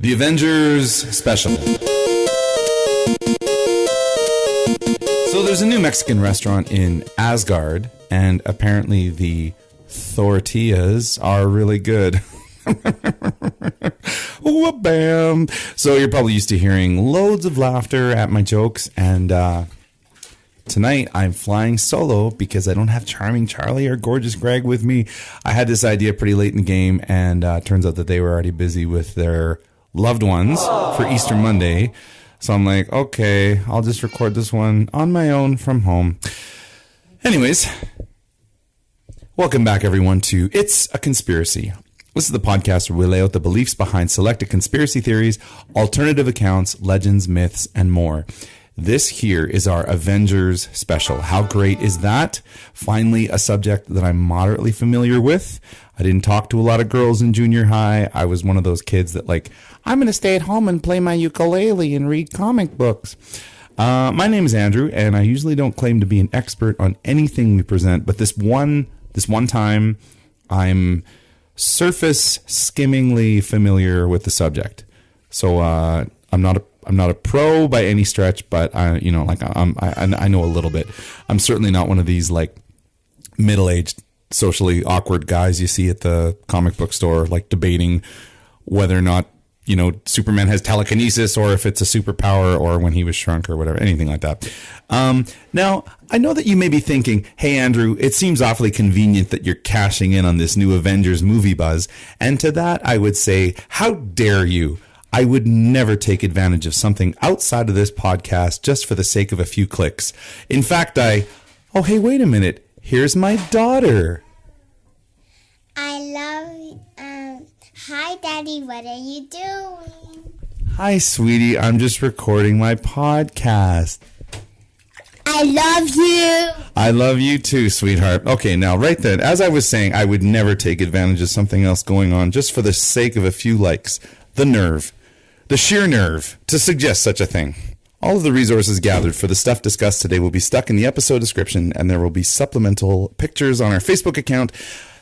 The Avengers Special. So there's a new Mexican restaurant in Asgard, and apparently the tortillas are really good. Bam! So you're probably used to hearing loads of laughter at my jokes, and tonight I'm flying solo because I don't have Charming Charlie or Gorgeous Greg with me. I had this idea pretty late in the game, and turns out that they were already busy with their loved ones for Easter Monday. So I'm like, okay, I'll just record this one on my own from home. Anyways, welcome back everyone to It's a Conspiracy. This is the podcast where we lay out the beliefs behind selected conspiracy theories, alternative accounts, legends, myths, and more. This here is our Avengers Special. How great is that? Finally, a subject that I'm moderately familiar with. I didn't talk to a lot of girls in junior high. I was one of those kids that I'm going to stay at home and play my ukulele and read comic books. My name is Andrew, and I usually don't claim to be an expert on anything we present, but this one time, I'm surface skimmingly familiar with the subject. So I'm not a pro by any stretch, but I know a little bit. I'm certainly not one of these middle-aged, socially awkward guys you see at the comic book store, debating whether or not Superman has telekinesis or if it's a superpower or when he was shrunk or whatever, anything like that. Now, I know that you may be thinking, hey, Andrew, it seems awfully convenient that you're cashing in on this new Avengers movie buzz. And to that, I would say, how dare you? I would never take advantage of something outside of this podcast just for the sake of a few clicks. In fact, oh, hey, wait a minute. Here's my daughter. I love, hi, Daddy, what are you doing? Hi, sweetie, I'm just recording my podcast. I love you. I love you too, sweetheart. Okay, now, right then, as I was saying, I would never take advantage of something else going on just for the sake of a few likes. The nerve. The sheer nerve to suggest such a thing. All of the resources gathered for the stuff discussed today will be stuck in the episode description, and there will be supplemental pictures on our Facebook account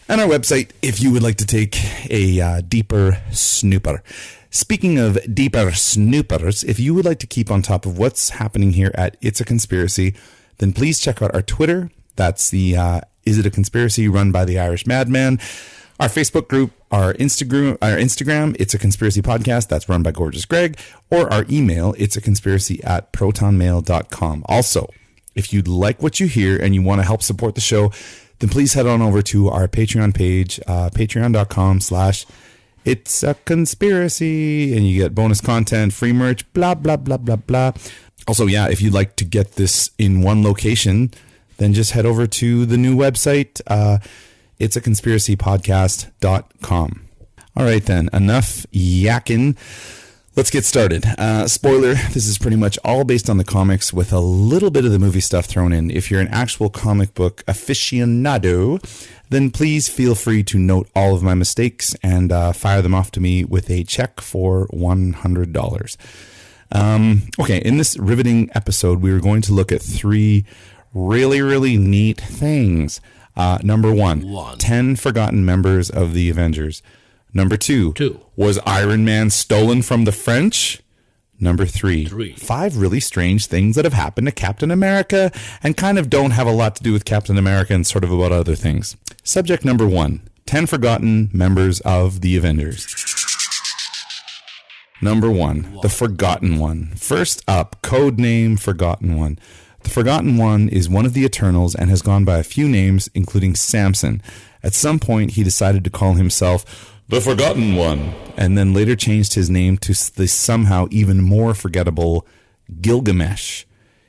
and our website if you would like to take a deeper snooper. Speaking of deeper snoopers, if you would like to keep on top of what's happening here at It's a Conspiracy, then please check out our Twitter. That's the Is It a Conspiracy run by the Irish Madman. Our Facebook group, our Instagram, It's a Conspiracy Podcast, that's run by Gorgeous Greg, or our email, itsaconspiracy@protonmail.com. Also, if you'd like what you hear and you want to help support the show, then please head on over to our Patreon page, patreon.com/itsaconspiracy, and you get bonus content, free merch, blah, blah, blah, blah, blah. Also, yeah, if you'd like to get this in one location, then just head over to the new website, itsaconspiracypodcast.com. All right, then. Enough yakking. Let's get started. Spoiler, this is pretty much all based on the comics with a little bit of the movie stuff thrown in. If you're an actual comic book aficionado, then please feel free to note all of my mistakes and fire them off to me with a check for $100. Okay, in this riveting episode, we are going to look at three really, really neat things. Number one, 10 forgotten members of the Avengers. Number two, was Iron Man stolen from the French? Number three, 5 really strange things that have happened to Captain America and kind of don't have a lot to do with Captain America and sort of about other things. Subject number 1, 10 forgotten members of the Avengers. Number 1, the Forgotten One. First up, codename Forgotten One. The Forgotten One is one of the Eternals and has gone by a few names, including Samson. At some point, he decided to call himself the Forgotten One, and then later changed his name to the somehow even more forgettable Gilgamesh.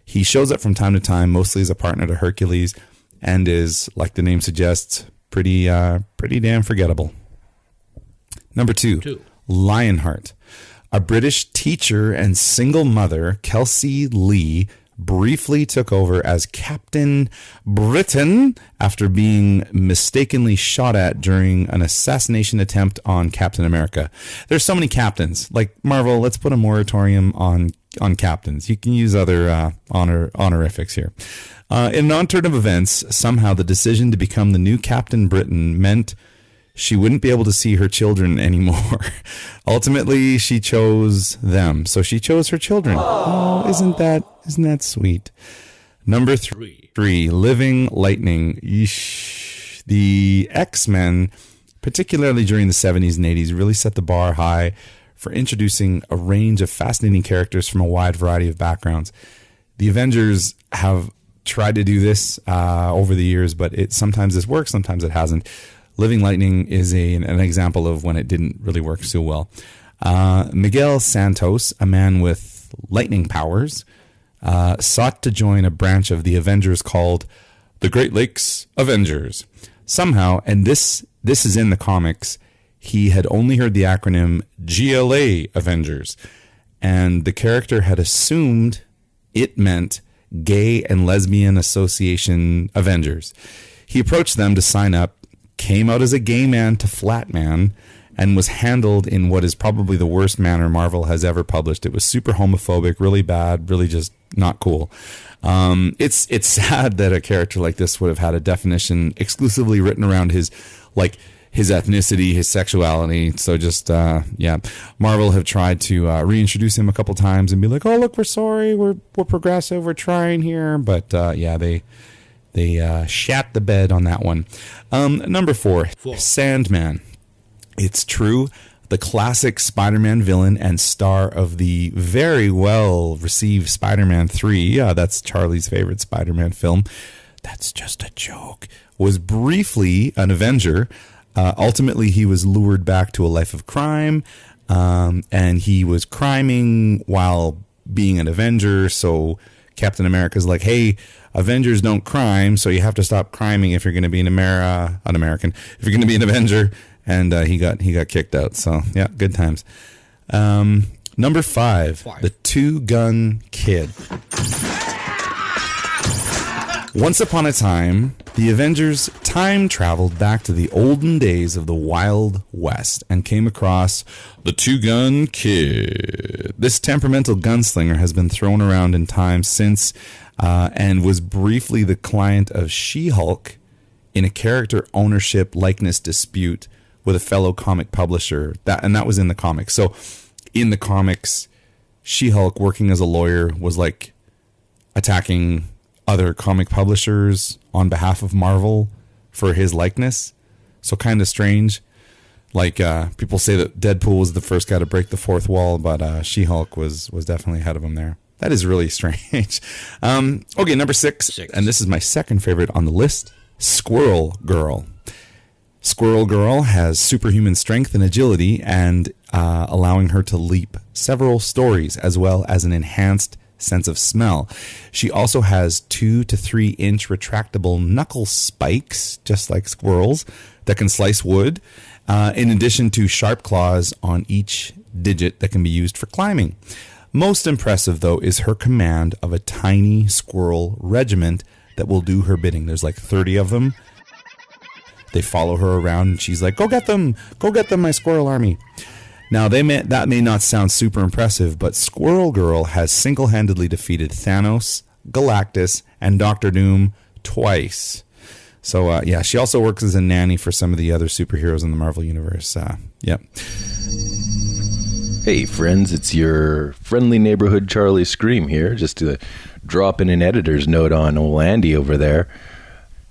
He shows up from time to time, mostly as a partner to Hercules, and is, like the name suggests, pretty damn forgettable. Number 2, Lionheart. A British teacher and single mother, Kelsey Lee, briefly took over as Captain Britain after being mistakenly shot at during an assassination attempt on Captain America. There's so many captains. Like Marvel, let's put a moratorium on captains. You can use other honorifics here. In an turn of events, somehow the decision to become the new Captain Britain meant she wouldn't be able to see her children anymore. Ultimately, she chose them. So she chose her children. Oh, isn't that sweet? Number three, Living Lightning. Yeesh. The X-Men, particularly during the 70s and 80s, really set the bar high for introducing a range of fascinating characters from a wide variety of backgrounds. The Avengers have tried to do this over the years, but sometimes this works, sometimes it hasn't. Living Lightning is an example of when it didn't really work so well. Miguel Santos, a man with lightning powers, sought to join a branch of the Avengers called the Great Lakes Avengers. Somehow, and this is in the comics, he had only heard the acronym GLA Avengers, and the character had assumed it meant Gay and Lesbian Association Avengers. He approached them to sign up, came out as a gay man to flat man, and was handled in what is probably the worst manner Marvel has ever published. It was super homophobic, really bad, really just not cool. It's sad that a character like this would have had a definition exclusively written around his ethnicity, his sexuality. So just, Marvel have tried to reintroduce him a couple times and be like, oh, look, we're sorry, we're progressive, we're trying here. But they shat the bed on that one. Number four, Sandman. It's true, the classic Spider-Man villain and star of the very well-received Spider-Man 3, that's Charlie's favorite Spider-Man film, that's just a joke, was briefly an Avenger. Ultimately, he was lured back to a life of crime, and he was criming while being an Avenger, so Captain America's like, hey, Avengers don't crime, so you have to stop criming if you're going to be an American, if you're going to be an Avenger, and he got kicked out, so yeah, good times. Number five, the Two-Gun Kid. Once upon a time, the Avengers time traveled back to the olden days of the Wild West and came across the Two-Gun Kid. This temperamental gunslinger has been thrown around in time since and was briefly the client of She-Hulk in a character ownership likeness dispute with a fellow comic publisher. That was in the comics. So in the comics, She-Hulk, working as a lawyer, was like attacking other comic publishers on behalf of Marvel for his likeness. So kind of strange. Like people say that Deadpool was the first guy to break the fourth wall, but She-Hulk was definitely ahead of him there. That is really strange. Okay, number six, and this is my second favorite on the list, Squirrel Girl. Squirrel Girl has superhuman strength and agility, and allowing her to leap several stories, as well as an enhanced sense of smell. She also has 2 to 3 inch retractable knuckle spikes, just like squirrels, that can slice wood, in addition to sharp claws on each digit that can be used for climbing. Most impressive, though, is her command of a tiny squirrel regiment that will do her bidding. There's like 30 of them. They follow her around, and she's like, go get them, my squirrel army. Now, that may not sound super impressive, but Squirrel Girl has single-handedly defeated Thanos, Galactus, and Doctor Doom twice. So, she also works as a nanny for some of the other superheroes in the Marvel Universe. Yep. Hey, friends, it's your friendly neighborhood Charlie Scream here, just to drop in an editor's note on old Andy over there.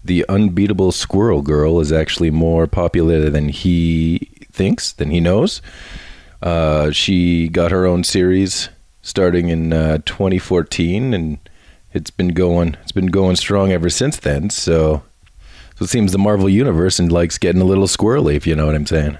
The unbeatable Squirrel Girl is actually more popular than he thinks, than he knows. She got her own series starting in 2014, and it's been going strong ever since then. So it seems the Marvel Universe and likes getting a little squirrely, if you know what I'm saying.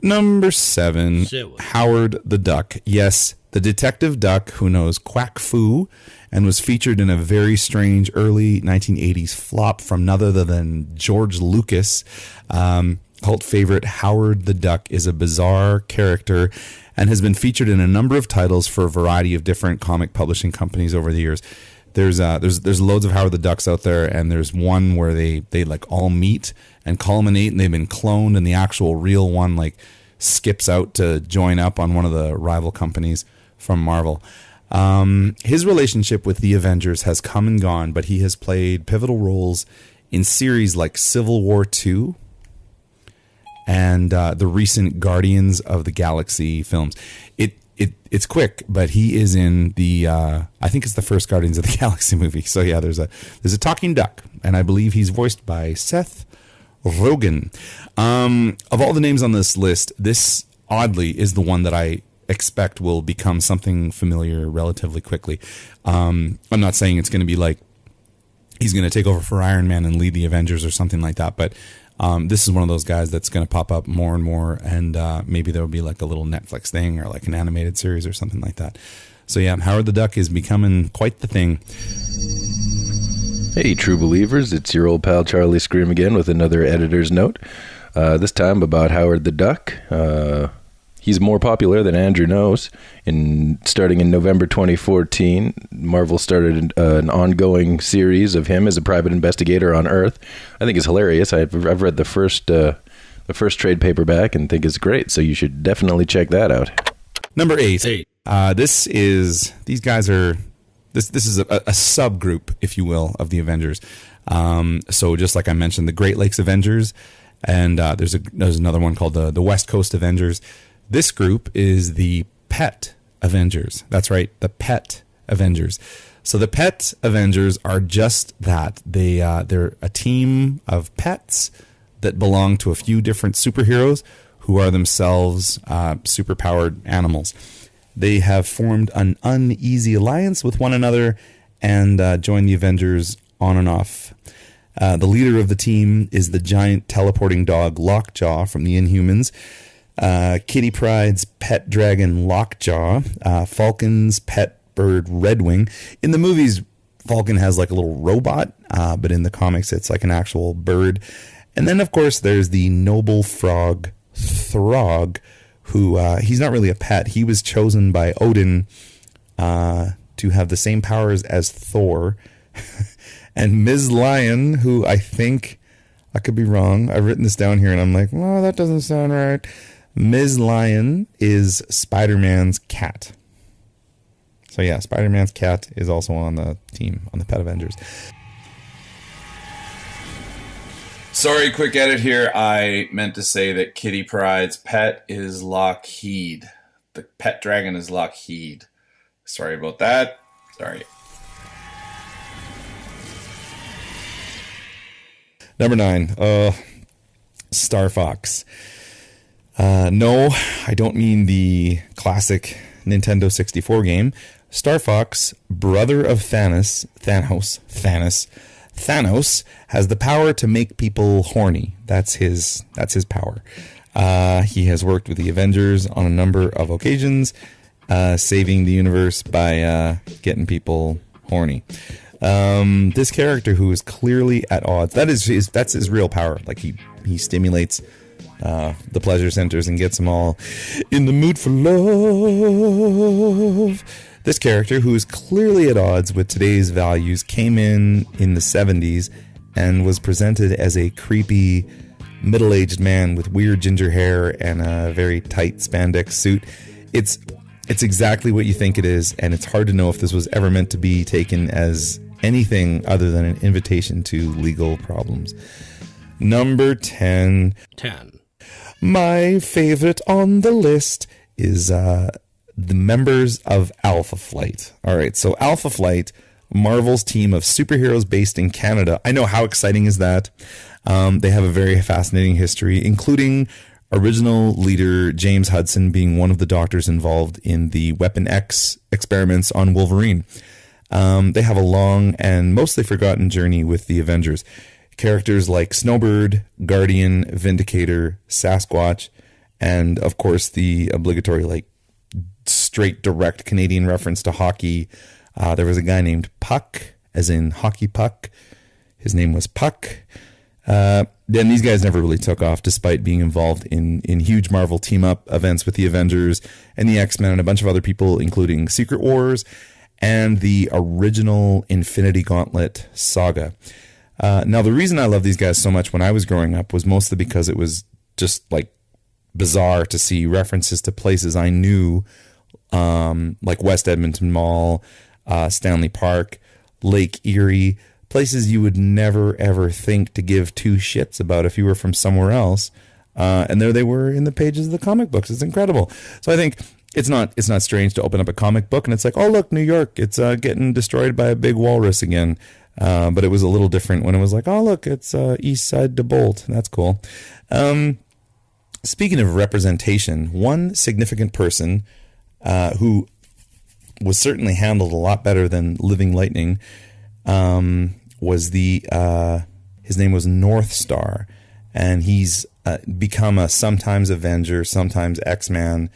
Number 7, Howard the Duck. Yes, the detective duck who knows quack foo and was featured in a very strange early 1980s flop from none other than George Lucas. Cult favorite Howard the Duck is a bizarre character and has been featured in a number of titles for a variety of different comic publishing companies over the years. There's loads of Howard the Ducks out there, and there's one where they like all meet and culminate, and they've been cloned, and the actual real one like skips out to join up on one of the rival companies from Marvel. His relationship with the Avengers has come and gone, but he has played pivotal roles in series like Civil War II, and the recent Guardians of the Galaxy films. It's quick, but he is in the I think it's the first Guardians of the Galaxy movie. So yeah, there's a talking duck, and I believe he's voiced by Seth Rogen. Of all the names on this list, this oddly is the one that I expect will become something familiar relatively quickly. I'm not saying it's going to be like he's going to take over for Iron Man and lead the Avengers or something like that, but this is one of those guys that's going to pop up more and more, and maybe there will be like a little Netflix thing or like an animated series or something like that. So yeah, Howard the Duck is becoming quite the thing. Hey, true believers, it's your old pal Charlie Scream again with another editor's note. This time about Howard the Duck. He's more popular than Andrew knows. Starting in November 2014, Marvel started an ongoing series of him as a private investigator on Earth. I think it's hilarious. I've read the first trade paperback and think it's great. So you should definitely check that out. Number 8. This is a subgroup, if you will, of the Avengers. So just like I mentioned, the Great Lakes Avengers, and there's another one called the West Coast Avengers. This group is the Pet Avengers. That's right, the Pet Avengers. So the Pet Avengers are just that. They're a team of pets that belong to a few different superheroes who are themselves superpowered animals. They have formed an uneasy alliance with one another and joined the Avengers on and off. The leader of the team is the giant teleporting dog Lockjaw from the Inhumans. Kitty Pryde's pet dragon Lockjaw, Falcon's pet bird Redwing. In the movies, Falcon has like a little robot, but in the comics, it's like an actual bird. And then, of course, there's the noble frog Throg, who he's not really a pet. He was chosen by Odin to have the same powers as Thor. And Ms. Lion, who I think, I could be wrong. I've written this down here, and I'm like, oh, that doesn't sound right. Ms. Lion is Spider-Man's cat. So yeah, Spider-Man's cat is also on the team, on the Pet Avengers. Sorry, quick edit here. I meant to say that Kitty Pryde's pet is Lockheed. The pet dragon is Lockheed. Sorry about that. Sorry. Number 9. Star Fox. No, I don't mean the classic Nintendo 64 game. Star Fox, brother of Thanos, has the power to make people horny. That's his power. He has worked with the Avengers on a number of occasions, saving the universe by getting people horny. This character who is clearly at odds, that's his real power. Like he stimulates the pleasure centers and gets them all in the mood for love. This character, who is clearly at odds with today's values, came in the 70s and was presented as a creepy middle-aged man with weird ginger hair and a very tight spandex suit. It's exactly what you think it is, and it's hard to know if this was ever meant to be taken as anything other than an invitation to legal problems. Number 10. My favorite on the list is the members of Alpha Flight. All right, so Alpha Flight, Marvel's team of superheroes based in Canada. I know, how exciting is that? They have a very fascinating history, including original leader James Hudson being one of the doctors involved in the Weapon X experiments on Wolverine. They have a long and mostly forgotten journey with the Avengers. Characters like Snowbird, Guardian, Vindicator, Sasquatch, and of course the obligatory, like, straight direct Canadian reference to hockey. There was a guy named Puck, as in hockey puck. His name was Puck. Then these guys never really took off, despite being involved in huge Marvel team-up events with the Avengers and the X-Men and a bunch of other people, including Secret Wars and the original Infinity Gauntlet saga. Now, the reason I love these guys so much when I was growing up was mostly because it was just, like, bizarre to see references to places I knew, like West Edmonton Mall, Stanley Park, Lake Erie, places you would never, ever think to give two shits about if you were from somewhere else. And there they were in the pages of the comic books. It's incredible. So I think it's not strange to open up a comic book and it's like, oh, look, New York, it's getting destroyed by a big walrus again. But it was a little different when it was like, oh, look, it's East Side to Bolt. That's cool. Speaking of representation, one significant person who was certainly handled a lot better than Living Lightning was his name was Northstar, and he's become a sometimes Avenger, sometimes X-Man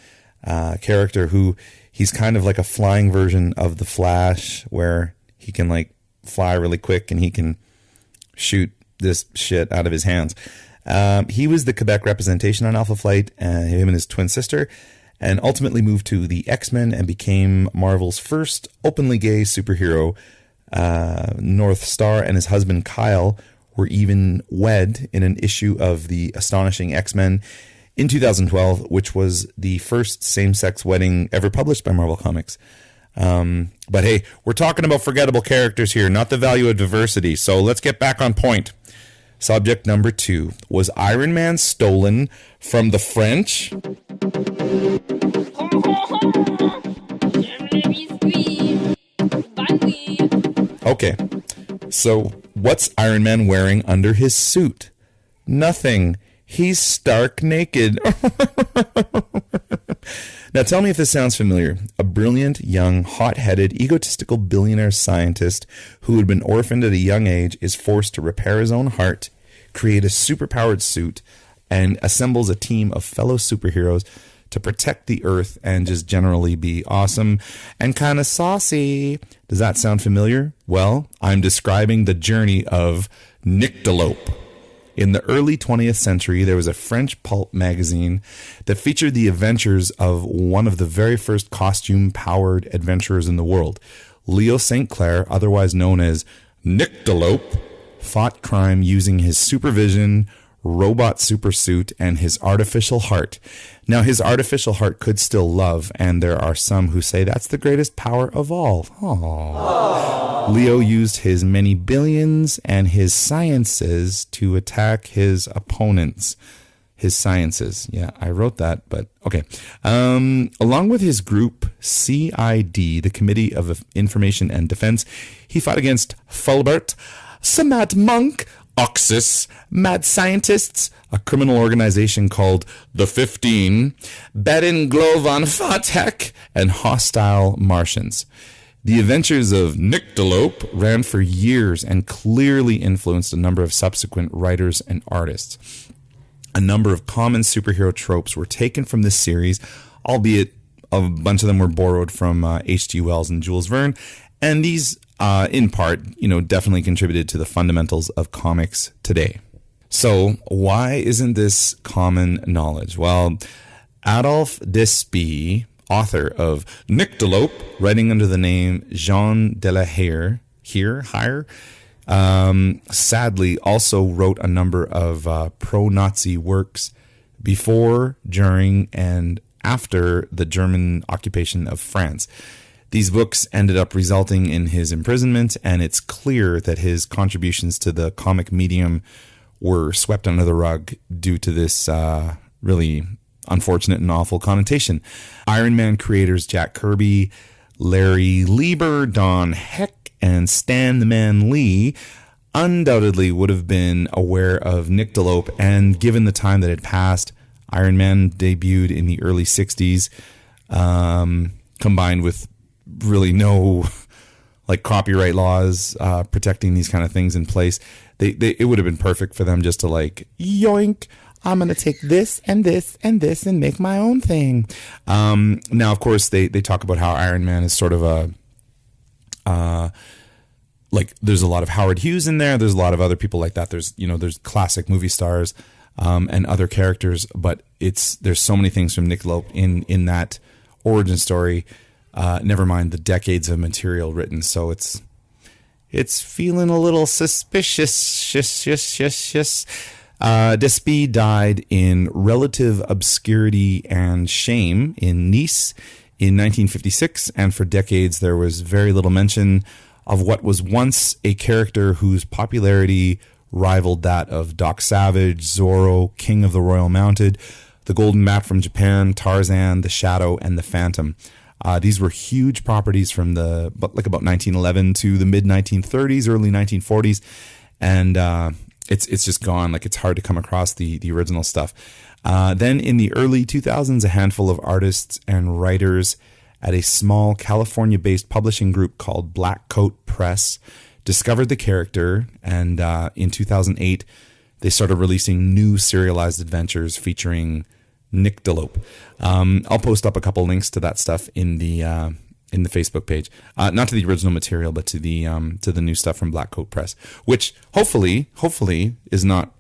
character who he's kind of like a flying version of the Flash, where he can like fly really quick and he can shoot this shit out of his hands. He was the Quebec representation on Alpha Flight, him and his twin sister, and ultimately moved to the X-Men and became Marvel's first openly gay superhero. Northstar and his husband Kyle were even wed in an issue of the Astonishing X-Men in 2012, which was the first same-sex wedding ever published by Marvel Comics. But hey, we're talking about forgettable characters here, not the value of diversity. So let's get back on point. Subject number 2. Was Iron Man stolen from the French? Okay, so what's Iron Man wearing under his suit? Nothing. He's stark naked. Now tell me if this sounds familiar. A brilliant, young, hot-headed, egotistical billionaire scientist who had been orphaned at a young age is forced to repair his own heart, create a superpowered suit, and assembles a team of fellow superheroes to protect the Earth and just generally be awesome and kind of saucy. Does that sound familiar? Well, I'm describing the journey of Nyctalope. In the early 20th century, there was a French pulp magazine that featured the adventures of one of the very first costume-powered adventurers in the world. Leo St. Clair, otherwise known as Nyctalope, fought crime using his supervision, robot supersuit, and his artificial heart. Now, his artificial heart could still love, and there are some who say that's the greatest power of all. Aww. Leo used his many billions and his sciences to attack his opponents. His sciences. Yeah, I wrote that, but okay. Along with his group, CID, the Committee of Information and Defense, he fought against Fulbert, Samad Monk, Oxus, Mad Scientists, a criminal organization called The 15, Bedin Glovan Fatek, and hostile Martians. The adventures of Nyctalope ran for years and clearly influenced a number of subsequent writers and artists. A number of common superhero tropes were taken from this series, albeit a bunch of them were borrowed from H.G. Wells and Jules Verne, and these in part, definitely contributed to the fundamentals of comics today. So why isn't this common knowledge? Well, Adolphe Despy, author of Nyctalope, writing under the name Jean de la Hire, sadly also wrote a number of pro-Nazi works before, during, and after the German occupation of France. These books ended up resulting in his imprisonment, and it's clear that his contributions to the comic medium were swept under the rug due to this really unfortunate and awful connotation. Iron Man creators Jack Kirby, Larry Lieber, Don Heck, and Stan the Man Lee undoubtedly would have been aware of Nyctalope, and given the time that had passed, Iron Man debuted in the early 60s, combined with really no copyright laws protecting these kind of things in place. It would have been perfect for them just to yoink, I'm going to take this and this and this and make my own thing. Now, of course, they talk about how Iron Man is sort of there's a lot of Howard Hughes in there. There's a lot of other people like that. There's classic movie stars and other characters, but there's so many things from Nyctalope in that origin story. Never mind the decades of material written, so it's feeling a little suspicious. Despy died in relative obscurity and shame in Nice in 1956, and for decades there was very little mention of what was once a character whose popularity rivaled that of Doc Savage, Zorro, King of the Royal Mounted, The Golden Map from Japan, Tarzan, The Shadow, and The Phantom. These were huge properties from about 1911 to the mid 1930s, early 1940s, and it's just gone. Like, it's hard to come across the original stuff. Then in the early 2000s, a handful of artists and writers at a small California-based publishing group called Black Coat Press discovered the character, and in 2008, they started releasing new serialized adventures featuring Nyctalope. I'll post up a couple links to that stuff in the Facebook page, not to the original material, but to the new stuff from Black Coat Press, which hopefully is not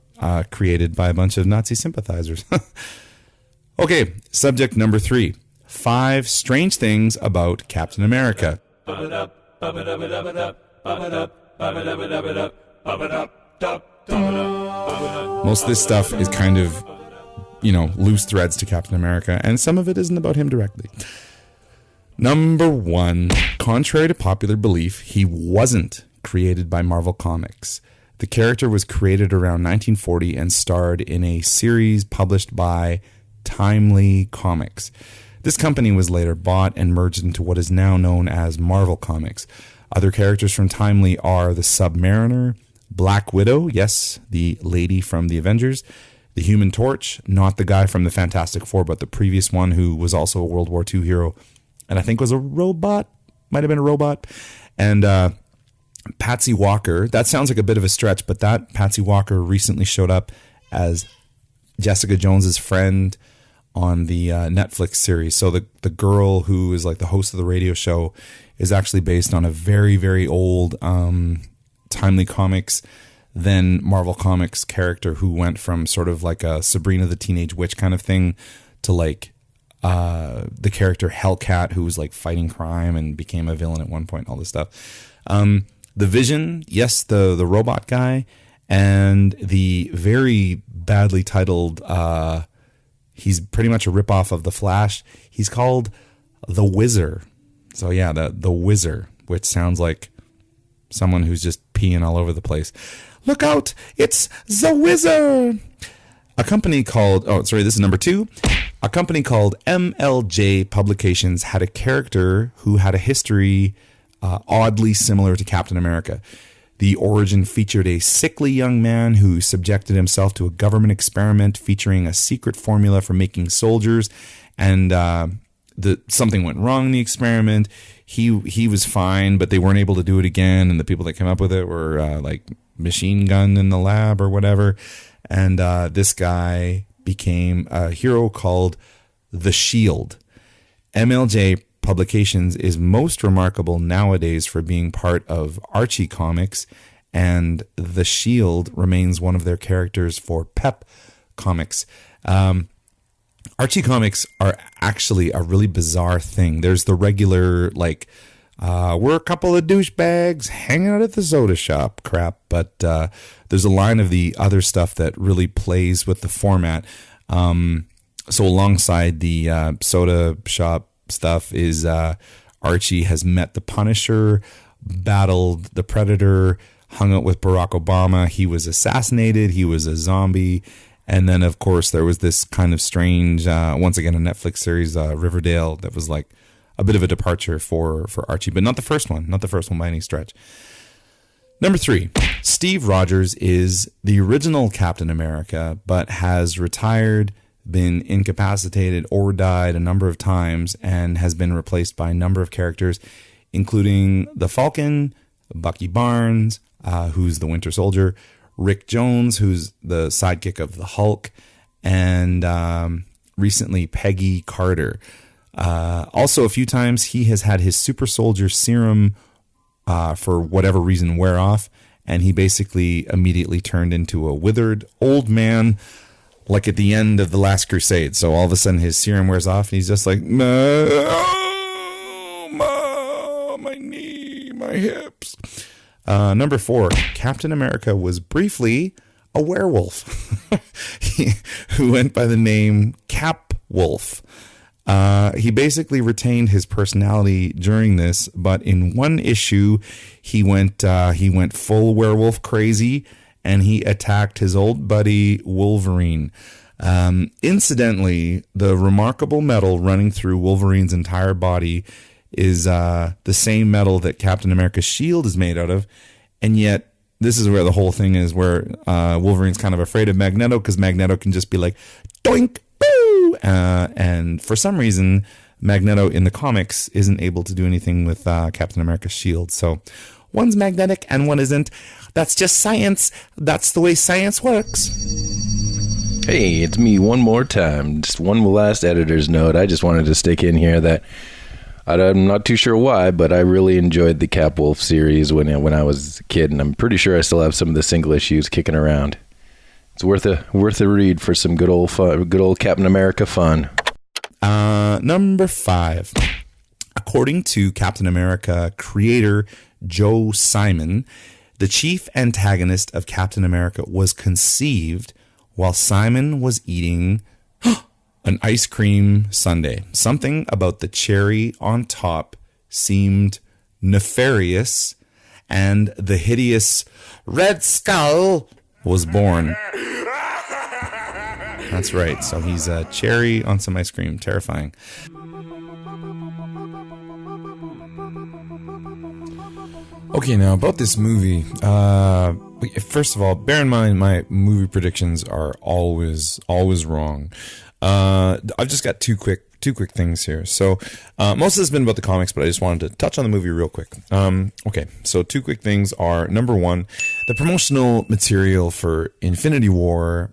created by a bunch of Nazi sympathizers. Okay, subject number 3: 5 strange things about Captain America. Most of this stuff is kind of, loose threads to Captain America, and some of it isn't about him directly. Number 1, contrary to popular belief, he wasn't created by Marvel Comics. The character was created around 1940 and starred in a series published by Timely Comics. This company was later bought and merged into what is now known as Marvel Comics. Other characters from Timely are the Submariner, Black Widow, yes, the lady from the Avengers, the Human Torch, not the guy from the Fantastic Four, but the previous one who was also a World War II hero, and I think was a robot, might have been a robot, and Patsy Walker. That sounds like a bit of a stretch, but that Patsy Walker recently showed up as Jessica Jones's friend on the Netflix series. So the girl who is like the host of the radio show is actually based on a very, very old Timely Comics, then Marvel Comics character who went from sort of like a Sabrina the Teenage Witch kind of thing to like the character Hellcat, who was like fighting crime and became a villain at one point, all this stuff. The Vision, yes, the robot guy, and the very badly titled, he's pretty much a ripoff of the Flash. He's called the Whizzer. So yeah, the Whizzer, which sounds like someone who's just peeing all over the place. Look out, it's the Whizzer. A company called, this is number 2. A company called MLJ Publications had a character who had a history oddly similar to Captain America. The origin featured a sickly young man who subjected himself to a government experiment featuring a secret formula for making soldiers, and something went wrong in the experiment. He was fine, but they weren't able to do it again, and the people that came up with it were like machine gunned in the lab or whatever. And this guy became a hero called The Shield. MLJ Publications is most remarkable nowadays for being part of Archie Comics, and The Shield remains one of their characters for Pep Comics. Archie Comics are actually a really bizarre thing. There's the regular, like, we're a couple of douchebags hanging out at the soda shop crap, but there's a line of the other stuff that really plays with the format. So alongside the soda shop stuff is Archie has met the Punisher, battled the Predator, hung out with Barack Obama. He was assassinated. He was a zombie. And then, of course, there was this kind of strange, once again, a Netflix series, Riverdale, that was like a bit of a departure for Archie, but not the first one by any stretch. Number 3, Steve Rogers is the original Captain America, but has retired, been incapacitated, or died a number of times, and has been replaced by a number of characters, including the Falcon, Bucky Barnes, who's the Winter Soldier, Rick Jones, who's the sidekick of the Hulk, and recently Peggy Carter. Also, a few times he has had his super soldier serum for whatever reason wear off, and he basically immediately turned into a withered old man, like at the end of The Last Crusade. So all of a sudden his serum wears off, and he's just like, my knee, my hips. Number 4, Captain America was briefly a werewolf who went by the name Cap Wolf. He basically retained his personality during this, but in one issue he went full werewolf crazy and he attacked his old buddy Wolverine. Incidentally, the remarkable metal running through Wolverine's entire body is the same metal that Captain America's shield is made out of, and yet this is where the whole thing is, where Wolverine's kind of afraid of Magneto because Magneto can just be like, doink, boo! And for some reason, Magneto in the comics isn't able to do anything with Captain America's shield. So one's magnetic and one isn't. That's just science. That's the way science works. Hey, it's me one more time. Just one last editor's note. I just wanted to stick in here that I'm not too sure why, but I really enjoyed the Cap Wolf series when I was a kid, and I'm pretty sure I still have some of the single issues kicking around. It's worth a read for some good old fun, good old Captain America fun. Number 5. According to Captain America creator Joe Simon, the chief antagonist of Captain America was conceived while Simon was eating an ice cream sundae. Something about the cherry on top seemed nefarious, and the hideous Red Skull was born. That's right. So he's a cherry on some ice cream. Terrifying. Okay, now about this movie. First of all, bear in mind my movie predictions are always wrong. I've just got two quick things here. So most of this has been about the comics, but I just wanted to touch on the movie real quick. Okay, so two quick things are, number one, the promotional material for Infinity War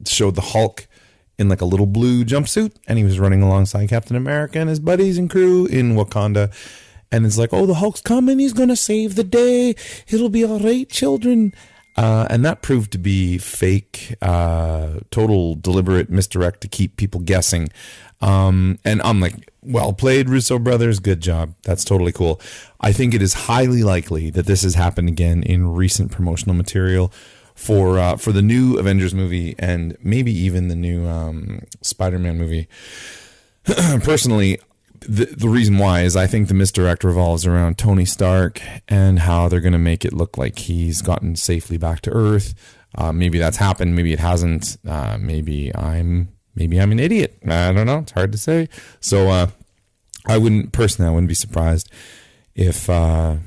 showed the Hulk in like a little blue jumpsuit, and he was running alongside Captain America and his buddies and crew in Wakanda. And it's like, oh, the Hulk's coming. He's going to save the day. It'll be all right, children. And that proved to be fake, total deliberate misdirect to keep people guessing. And I'm like, well played, Russo brothers. Good job. That's totally cool. I think it is highly likely that this has happened again in recent promotional material for the new Avengers movie and maybe even the new Spider-Man movie. Personally, the reason why is I think the misdirect revolves around Tony Stark and how they're going to make it look like he's gotten safely back to Earth. Maybe that's happened. Maybe it hasn't. Maybe I'm an idiot. I don't know. It's hard to say. So I wouldn't be surprised if the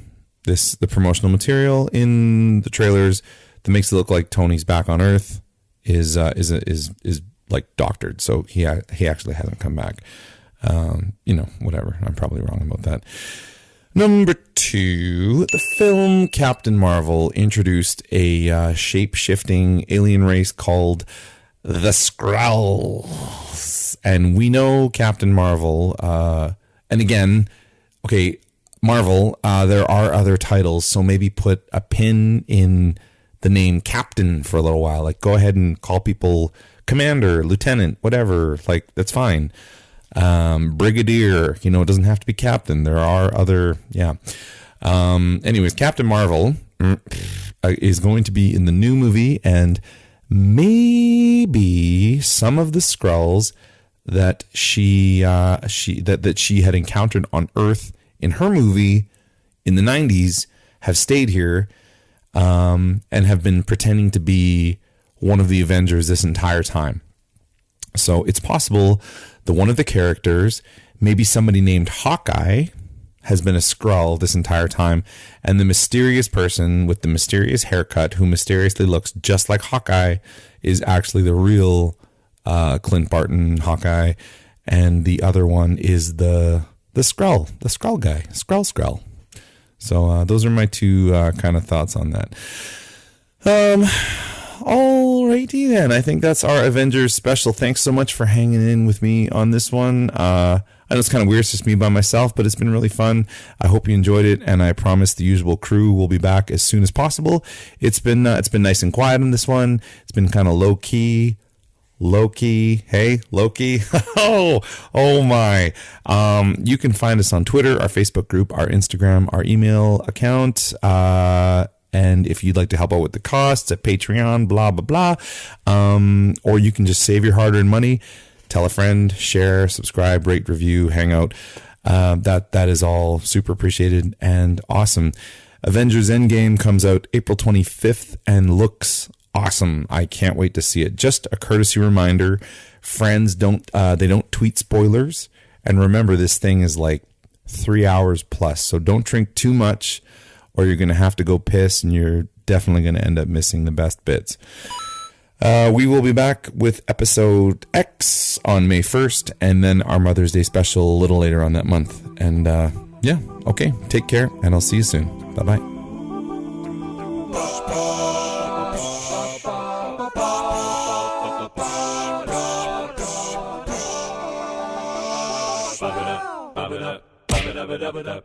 promotional material in the trailers that makes it look like Tony's back on Earth is like doctored. So he actually hasn't come back. Whatever. I'm probably wrong about that. Number 2, the film Captain Marvel introduced a shape-shifting alien race called the Skrulls. And we know Captain Marvel, and again, okay, Marvel, there are other titles, so maybe put a pin in the name Captain for a little while. Like, go ahead and call people Commander, Lieutenant, whatever. Like, that's fine. Brigadier, it doesn't have to be Captain. There are other, anyways, Captain Marvel is going to be in the new movie, and maybe some of the Skrulls that she had encountered on Earth in her movie in the 90s have stayed here, and have been pretending to be one of the Avengers this entire time. So it's possible that one of the characters, maybe somebody named Hawkeye, has been a Skrull this entire time, and the mysterious person with the mysterious haircut who mysteriously looks just like Hawkeye is actually the real Clint Barton Hawkeye, and the other one is the Skrull guy, Skrull. So those are my two kind of thoughts on that. Alrighty then. I think that's our Avengers special. Thanks so much for hanging in with me on this one. I know it's kind of weird, it's just me by myself, but it's been really fun. I hope you enjoyed it, and I promise the usual crew will be back as soon as possible. It's been nice and quiet on this one. It's been kind of low key. Hey, Loki. Oh my. You can find us on Twitter, our Facebook group, our Instagram, our email account, and if you'd like to help out with the costs at Patreon, blah, blah, blah. Or you can just save your hard-earned money, tell a friend, share, subscribe, rate, review, hang out. That is all super appreciated and awesome. Avengers Endgame comes out April 25th and looks awesome. I can't wait to see it. Just a courtesy reminder, friends, don't tweet spoilers. And remember, this thing is like 3 hours plus, so don't drink too much or you're going to have to go piss and you're definitely going to end up missing the best bits. We will be back with episode X on May 1st and then our Mother's Day special a little later on that month. And yeah, okay, take care and I'll see you soon. Bye-bye. Ba-ba-da, ba-ba-da, ba-ba-da, ba-ba-da.